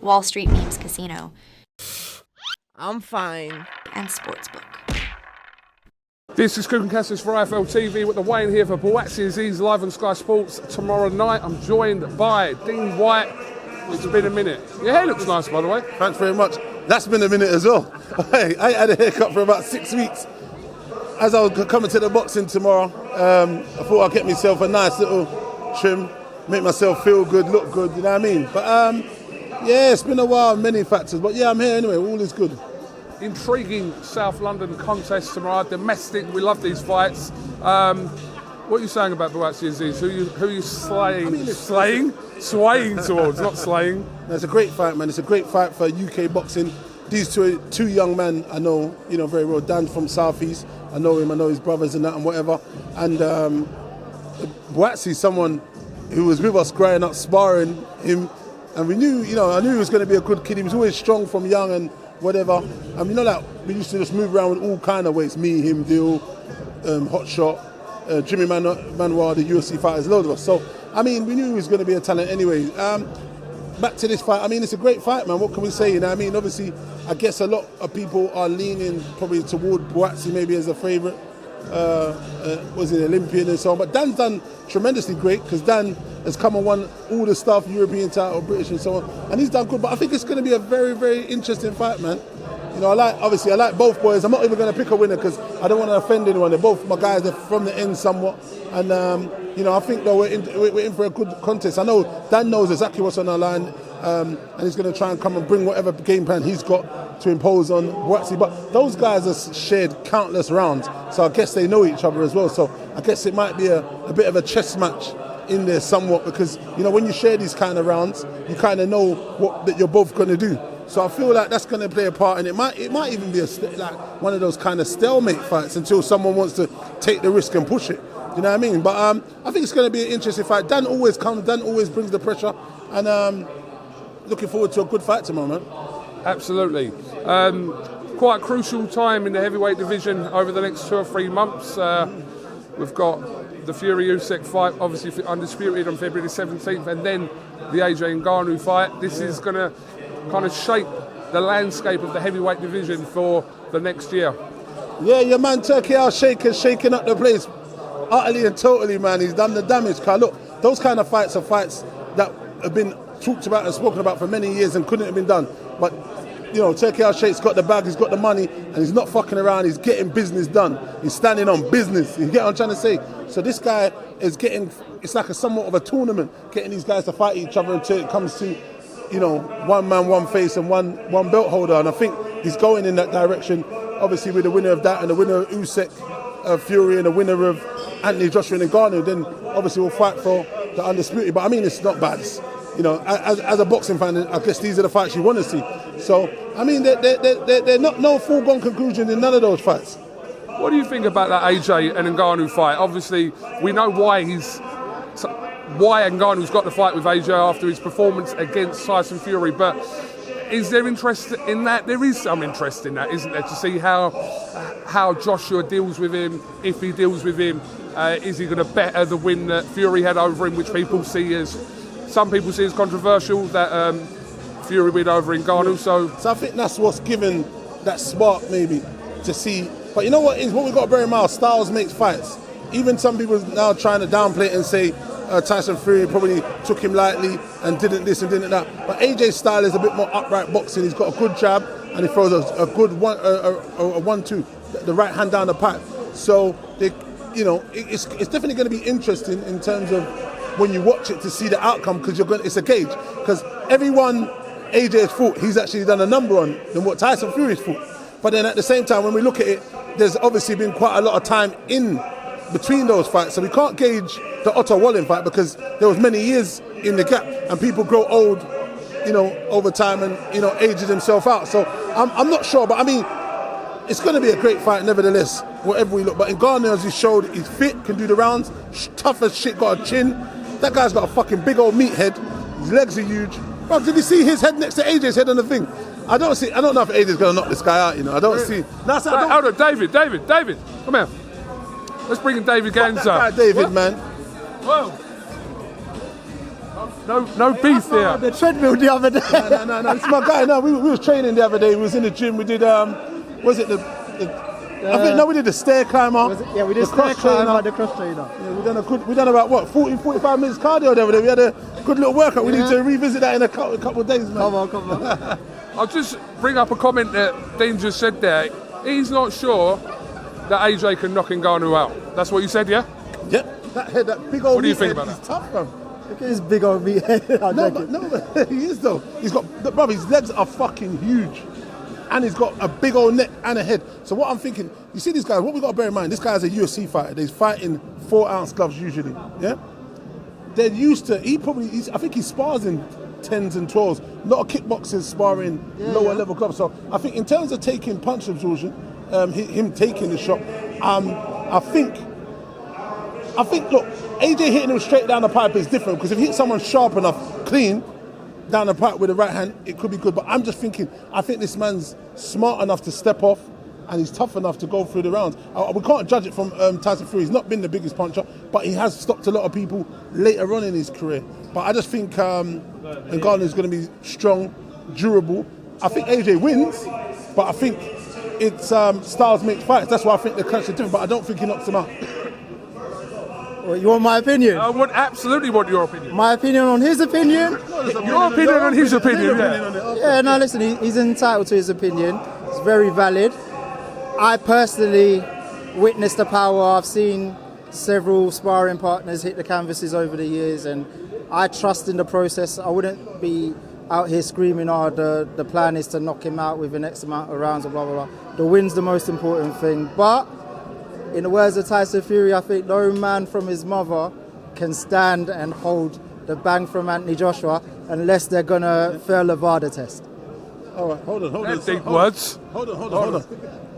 Wall Street Memes Casino, I'm fine. and Sportsbook. This is KUGAN CASSIUS for IFL TV with the Wayne here for Bazi Aziz live on Sky Sports tomorrow night. I'm joined by Dean Whyte. It's been a minute. Your hair looks nice, by the way. Thanks very much. That's been a minute as well. Hey, I had a haircut for about 6 weeks. As I was coming to the boxing tomorrow, I thought I'd get myself a nice little trim, make myself feel good, look good, you know what I mean? But yeah, it's been a while, many factors. But yeah, I'm here anyway, all is good. Intriguing South London contest tomorrow. Domestic, we love these fights. What are you saying about Bazi Aziz? Who are you slaying? Swaying towards, not slaying. No, it's a great fight, man. It's a great fight for UK boxing. These two young men I know, very well. Dan's from South East. I know him. I know his brothers and that and whatever. And Bazi's someone who was with us growing up, sparring him, and we knew, I knew he was going to be a good kid. He was always strong from young and whatever. And we used to just move around with all kind of weights. Me, him, Dill, Hot Shot, Jimmy Manuel, the UFC fighters, loads of us. So, we knew he was going to be a talent anyway. Back to this fight, it's a great fight, man. What can we say? Obviously, I guess a lot of people are leaning probably toward Bazi maybe as a favourite. Was an Olympian and so on. But Dan's done tremendously great because Dan has come and won all the stuff, European title, British and so on. And he's done good. But I think it's going to be a very, very interesting fight, man. I like both boys. I'm not even going to pick a winner because I don't want to offend anyone. They're both my guys. They're from the end somewhat. And, I think though we're in for a good contest. I know Dan knows exactly what's on the line. And he's going to try and come and bring whatever game plan he's got to impose on Bazi. But those guys have shared countless rounds. So I guess they know each other as well. So I guess it might be a bit of a chess match in there somewhat because, when you share these kind of rounds, you kind of know what that you're both going to do. So I feel like that's going to play a part, and it might even be one of those kind of stalemate fights until someone wants to take the risk and push it. You know what I mean? But I think it's going to be an interesting fight. Dan always comes. Dan always brings the pressure, and looking forward to a good fight tomorrow, man. Absolutely. Quite a crucial time in the heavyweight division over the next 2 or 3 months. We've got the Fury-Usyk fight, obviously undisputed on February the 17th, and then the Aj-Ngannou fight. This is going to kind of shape the landscape of the heavyweight division for the next year. Yeah, your man Turkey Al-Sheikh shaking up the place utterly and totally, man. He's done the damage. Look, those kind of fights are fights that have been talked about and spoken about for many years and couldn't have been done. But, Turkey Al-Sheikh's got the bag, he's got the money, and he's not fucking around. He's getting business done. He's standing on business. You get what I'm trying to say? So this guy is getting, it's like somewhat of a tournament, getting these guys to fight each other until it comes to, one man, one face, and one belt holder. And I think he's going in that direction. Obviously, with the winner of that and the winner of Usyk, Fury, and the winner of Anthony Joshua and Ngannou, then obviously we'll fight for the undisputed. But it's not bad. As a boxing fan, I guess these are the fights you want to see. So, they're not no foregone conclusion in none of those fights. What do you think about that AJ and Ngannou fight? Obviously, we know why Ngannou's got the fight with AJ after his performance against Tyson Fury, but is there interest in that? There is some interest in that, isn't there, to see how Joshua deals with him, if he deals with him. Is he going to better the win that Fury had over him, which some people see as controversial, that Fury win over Ngannou. So I think that's what's given that spark maybe to see. But you know what we've got to bear in mind, styles makes fights. Even some people now trying to downplay it and say Tyson Fury probably took him lightly and didn't this and didn't that. But AJ's style is a bit more upright boxing. He's got a good jab and he throws a good a 1-2, the right hand down the pipe. So it's definitely going to be interesting in terms of when you watch it to see the outcome, because it's a gauge. Because everyone AJ has fought, he's actually done a number on than what Tyson Fury's fought. But then at the same time, when we look at it, there's obviously been quite a lot of time in between those fights, so we can't gauge the Otto Wallin fight because there was many years in the gap, and people grow old, over time, and ages himself out. So I'm not sure, but it's going to be a great fight nevertheless, whatever we look. But Ngannou, as he showed, he's fit, can do the rounds, tough as shit, got a chin. That guy's got a fucking big old meathead. His legs are huge. Bro, did you see his head next to AJ's head on the thing? I don't know if AJ's going to knock this guy out, I don't see. Hold on, David, come here. Let's bring in David Ganser. David, man. Whoa. No beef here. The treadmill the other day. No. It's my guy. No, we was training the other day. We was in the gym. We did was it the I think we did the stair climber. Yeah, we did the stair climber, the cross trainer. Yeah, we done about what 45 minutes cardio the other day. We had a good little workout. We need to revisit that in a couple of days, man. Come on. I'll just bring up a comment that Dean just said there. He's not sure that AJ can knock Ngannou out. That's what you said, yeah? Yep. That head, that big old. What do you think head, about he's that? tough, man. Look at his big old meat head. No, he is though. He's got, brother, his legs are fucking huge. And he's got a big old neck and a head. So what I'm thinking, you see this guy, what we got to bear in mind, this guy's a UFC fighter. He's fighting 4-ounce gloves usually, yeah? They're used to, I think he spars in 10s and 12s. A lot of kickboxers sparring lower level gloves. So I think in terms of taking punch absorption, him taking the shot, I think, look, AJ hitting him straight down the pipe is different because if he hits someone sharp enough, clean, down the pipe with the right hand, it could be good. But I'm just thinking, I think this man's smart enough to step off and he's tough enough to go through the rounds. We can't judge it from Tyson Fury. He's not been the biggest puncher, but he has stopped a lot of people later on in his career. But I just think Ngannou is going to be strong, durable. I think AJ wins, but I think it's styles make fights. That's why I think the clash is different, but I don't think he knocks him out. Well, you want my opinion? I would absolutely want your opinion. My opinion on his opinion? Your opinion on his opinion, yeah. Yeah, no, listen, he's entitled to his opinion. It's very valid. I personally witnessed the power. I've seen several sparring partners hit the canvases over the years, and I trust in the process. I wouldn't be out here screaming, the plan is to knock him out within X amount of rounds, or blah, blah, blah. The win's the most important thing. But in the words of Tyson Fury, I think no man from his mother can stand and hold the bang from Anthony Joshua unless they're going to fail a VADA test. All right, hold on. Deep words. Hold on.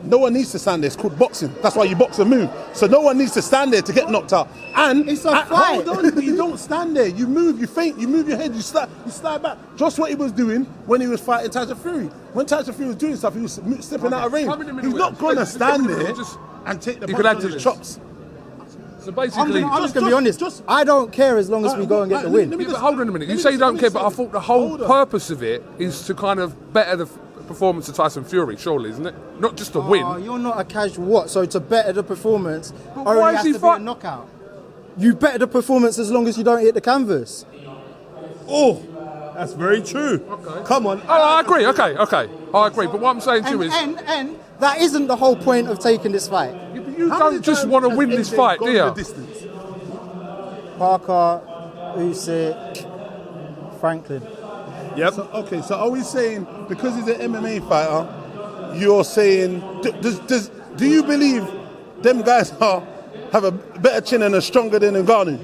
No one needs to stand there. It's called boxing. That's why you box and move. So no one needs to stand there to get knocked out. And it's a fight. Hold on, but you don't stand there. You move, you feint, you move your head, you slide back. Just what he was doing when he was fighting Tyson Fury. When Tyson Fury was doing stuff, he was stepping out of range. He's not going to stand there and take the punch on his chops. So basically, I'm just going to be honest. I don't care as long as we go and get the win. Hold on a minute. You say you don't care, but I thought the whole purpose of it is to kind of better the performance of Tyson Fury, surely, isn't it? Not just to win. You're not a casual what? So to better the performance, but only why has is he to be a knockout. You better the performance as long as you don't hit the canvas. Oh, that's very true. Okay. Come on. Oh, I agree. Okay. I agree. But what I'm saying to you is, and that isn't the whole point of taking this fight. You don't just want to win this fight, do you? Parker, Usyk, Franklin. Yep. So are we saying because he's an MMA fighter, you're saying do you believe them guys have a better chin and are stronger than Ngannou?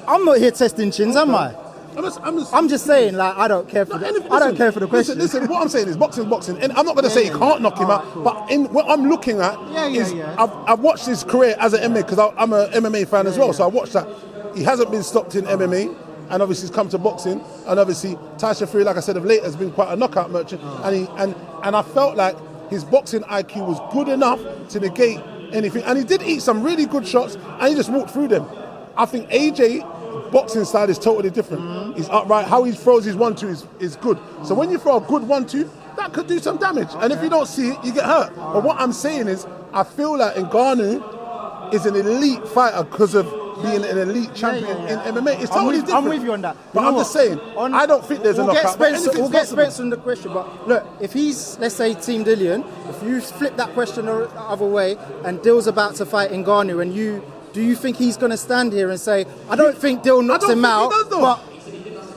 I'm not here testing chins, am I? I'm just saying, like, I don't care for the question. Listen, what I'm saying is boxing. And I'm not going to say he can't knock him out, but what I'm looking at is I've watched his career as an MMA because I'm an MMA fan as well. So I watched that. He hasn't been stopped in MMA. And obviously he's come to boxing, and obviously Tyson Fury, like I said, of late has been quite a knockout merchant, and I felt like his boxing IQ was good enough to negate anything, and he did eat some really good shots, and he just walked through them. I think AJ boxing style is totally different. He's upright, how he throws his 1-2 is good. So when you throw a good 1-2, that could do some damage, and if you don't see it, you get hurt. But what I'm saying is, I feel like Ngannou is an elite fighter because of being an elite champion in MMA. It's totally different. I'm with you on that. But I'm just saying, I don't think there's a knockout. We'll get Spencer on the question, but look, if he's, let's say, Team Dillian, if you flip that question the other way and Dill's about to fight Ngannou, and do you think he's going to stand here and say, I don't think Dill knocks him out, but...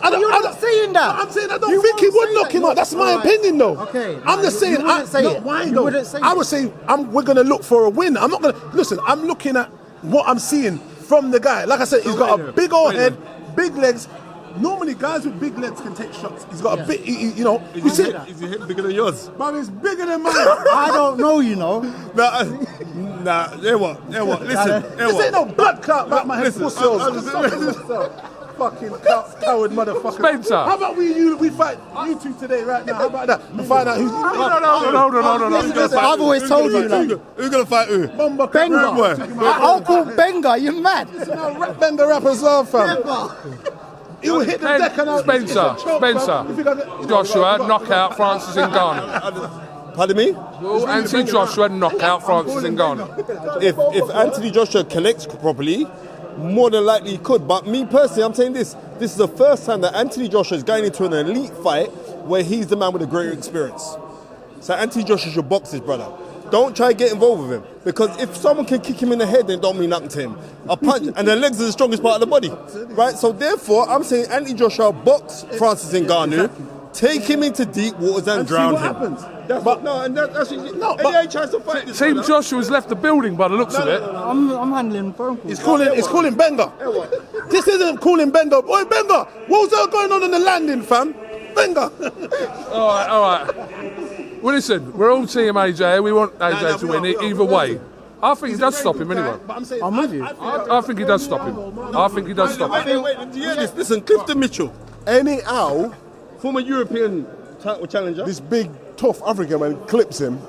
You're not saying that. I'm saying I don't think he would knock him out. That's my opinion, though. Okay. I'm just saying. Why though? I would say we're going to look for a win. I'm not going to listen. I'm looking at what I'm seeing from the guy. Like I said, he's got a big old head, big legs. Nah, guys with big legs can take shots. He's got a big, you know. Is your head bigger than yours? But it's bigger than mine. I don't know, you know. Nah, yeah what? Listen, this ain't no blood clot about my head. Fucking coward motherfucker. Spencer. How about we fight you two today, right now? How about that? And find out who's... No. I've always told you that. Who's going to fight who? Benga. I'll call Benga, you're mad. Benga rap as well, fam. He will hit the deck and out. Spencer, Joshua, knockout, Francis Ngannou. Pardon me? Will Anthony Joshua knockout Francis Ngannou? If Anthony Joshua connects properly, more than likely he could. But me personally, I'm saying this is the first time that Anthony Joshua is going into an elite fight where he's the man with a greater experience. So Anthony Joshua should box his brother. Don't try to get involved with him, because if someone can kick him in the head, then it don't mean nothing to him. A punch, and the legs are the strongest part of the body, right? So therefore, I'm saying Anthony Joshua box Francis Ngannou, take him into deep waters and drown him. Happens. He tries to fight this. Team Joshua's left the building by the looks of it. I'm handling phone calls. It's calling Benga. This isn't calling Benga. Oi, Benga, what was going on in the landing, fam? Benga. All right. Well, listen, we're all Team AJ. We want AJ to win it either way. I think he does stop him anyway. I'm with you. I think he does stop him. I think he does stop him. Wait, do you hear this? Listen, Clifton Mitchell, any owl, former European title challenger. This big, tough African man clips him,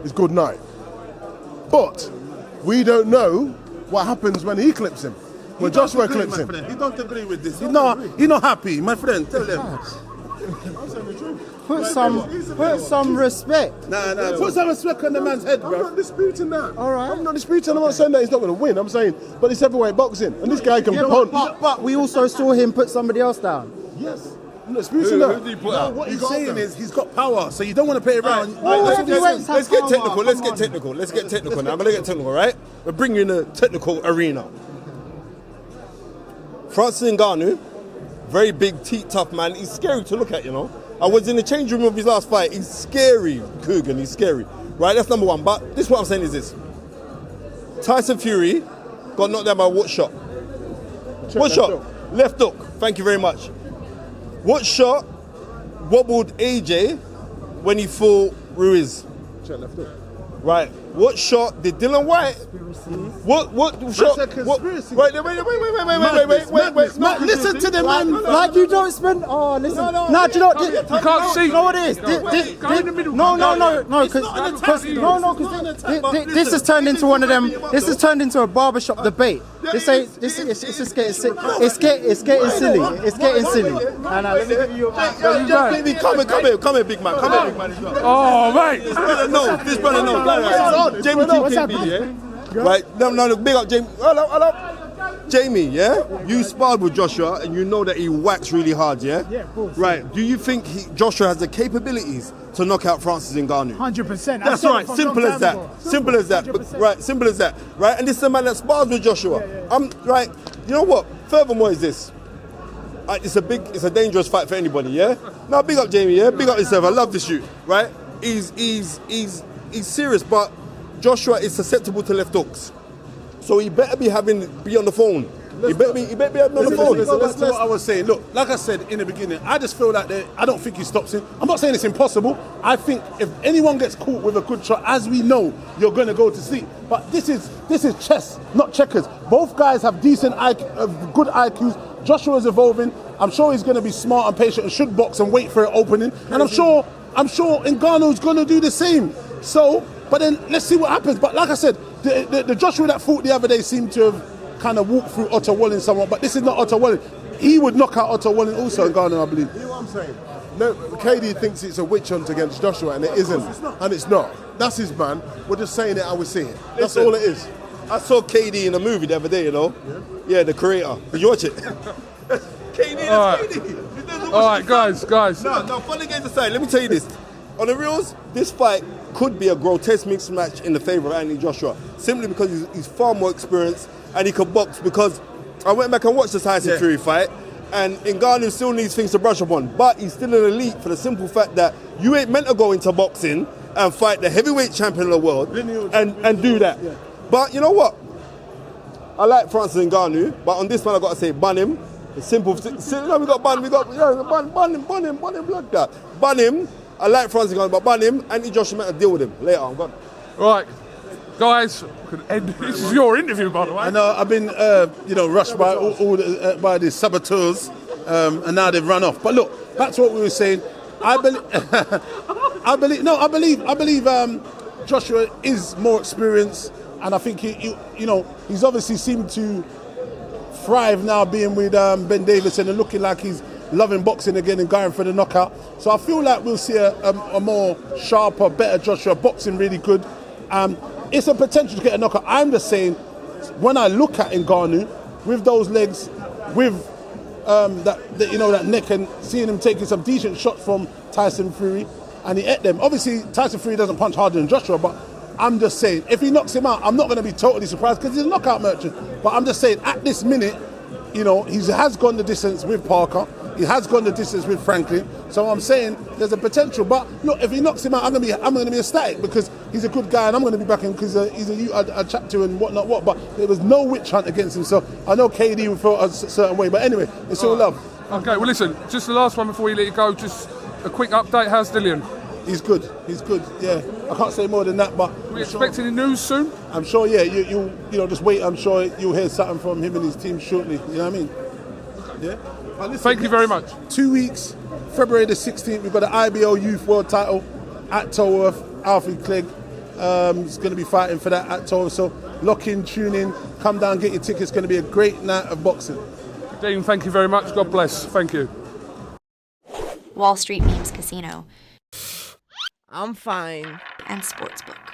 it's good night. But we don't know what happens when he clips him. When Joshua clips him. He don't agree with this. He's not happy, my friend. Tell them. Put some respect. Nah. Put some respect on the man's head, bro. I'm not disputing that. All right. I'm not disputing. I'm not saying that he's not going to win. I'm saying, but it's heavyweight boxing, and this guy can punch. But we also saw him put somebody else down. Yes. I'm not disputing that. Who did he put out? What he's saying is he's got power, so you don't want to play around. Let's get technical. Let's get technical now. I'm going to get technical, right? We're bringing you in a technical arena. Francis Ngannou, very big, tough man. He's scary to look at, you know. I was in the change room of his last fight. He's scary, KUGAN. He's scary. Right, that's number one. But this is what I'm saying is this. Tyson Fury got knocked down by what shot? What shot? Left hook. Thank you very much. What shot wobbled AJ when he fought Ruiz? Left hook. Right. What shot did Dylan Whyte? What shot? a conspiracy. Wait. Listen to the man. Like you don't spend. Oh, listen. No, do you know what? You can't see. You know what it is? Go in the middle. No, because this has turned into one of them. This has turned into a barbershop debate. It's just getting silly. It's getting silly. It's getting silly. And let me give you Come here, big man. Come here, big man. Oh, mate. This brother knows. Jamie TKB, yeah? Right, no, big up Jamie. Hello. Jamie, yeah? You sparred with Joshua and you know that he whacks really hard, yeah? Yeah, of course. Right, do you think Joshua has the capabilities to knock out Francis Ngannou? 100%. That's right, simple as that. Simple as that. Right, simple as that. Right, and this is a man that spars with Joshua. Right, you know what? Furthermore is this. It's a dangerous fight for anybody, yeah? Now, big up Jamie, yeah? Big up yourself. I love this shoot, right? He's serious, but Joshua is susceptible to left hooks. So he better be on the phone. He better be having on the phone. That's what I was saying. Look, like I said in the beginning, I just feel like I don't think he stops him. I'm not saying it's impossible. I think if anyone gets caught with a good shot, as we know, you're going to go to sleep. But this is chess, not checkers. Both guys have decent IQ, good IQs. Joshua's evolving. I'm sure he's going to be smart and patient and should box and wait for an opening. And I'm sure Ngannou's going to do the same. So, but then let's see what happens. But like I said, the Joshua that fought the other day seemed to have kind of walked through Otto Walling somewhat. But this is not Otto Walling. He would knock out Otto Walling also in Ngannou, I believe. You know what I'm saying? No, KD thinks it's a witch hunt against Joshua, and it isn't. And it's not. That's his man. We're just saying it how we see it. That's all it is. I saw KD in a movie the other day, you know? Yeah, the creator. Did you watch it? KD, that's KD. All right, guys. No, funny games aside, let me tell you this. On the reals, this fight could be a grotesque mixed match in the favour of Anthony Joshua, simply because he's far more experienced and he can box. Because I went back and watched the Tyson Fury fight, and Ngannou still needs things to brush up on, but he's still an elite for the simple fact that you ain't meant to go into boxing and fight the heavyweight champion of the world and do that. Yeah. But you know what? I like Francis Ngannou, but on this one I got to say ban him. It's simple. We got ban him like that. Ban him. I like Francis Ngannou, but ban him. Anthony Joshua meant to deal with him later. I'm gone. Right, guys. This is your interview, by the way. I know I've been, rushed by by the saboteurs, and now they've run off. But look, back to what we were saying. I believe Joshua is more experienced, and I think he's obviously seemed to thrive now being with Ben Davison and looking like he's loving boxing again and going for the knockout. So I feel like we'll see a more sharper, better Joshua, boxing really good. It's a potential to get a knockout. I'm just saying, when I look at Ngannou, with those legs, with that neck, and seeing him taking some decent shots from Tyson Fury, and he ate them. Obviously, Tyson Fury doesn't punch harder than Joshua, but I'm just saying, if he knocks him out, I'm not going to be totally surprised because he's a knockout merchant. But I'm just saying, at this minute, he has gone the distance with Parker. He has gone the distance with Franklin. So I'm saying there's a potential. But look, if he knocks him out, I'm going to be ecstatic because he's a good guy and I'm going to be backing because he's a youth I chat to and whatnot. But there was no witch hunt against him. So I know KD would feel a certain way. But anyway, it's all love. Okay, well listen, just the last one before we let you go. Just a quick update. How's Dillian? He's good. Yeah, I can't say more than that. But We expecting any news soon? I'm sure. Yeah, you just wait. I'm sure you'll hear something from him and his team shortly. You know what I mean? Yeah. Listen, Thank you very much. 2 weeks, February the 16th, we've got the IBO Youth World Title at Tolworth. Alfie Clegg is going to be fighting for that at Tolworth. So lock in, tune in, come down, get your tickets. It's going to be a great night of boxing. Dean, thank you very much. God bless. Thank you. Wall Street Memes Casino I'm fine. and Sportsbook.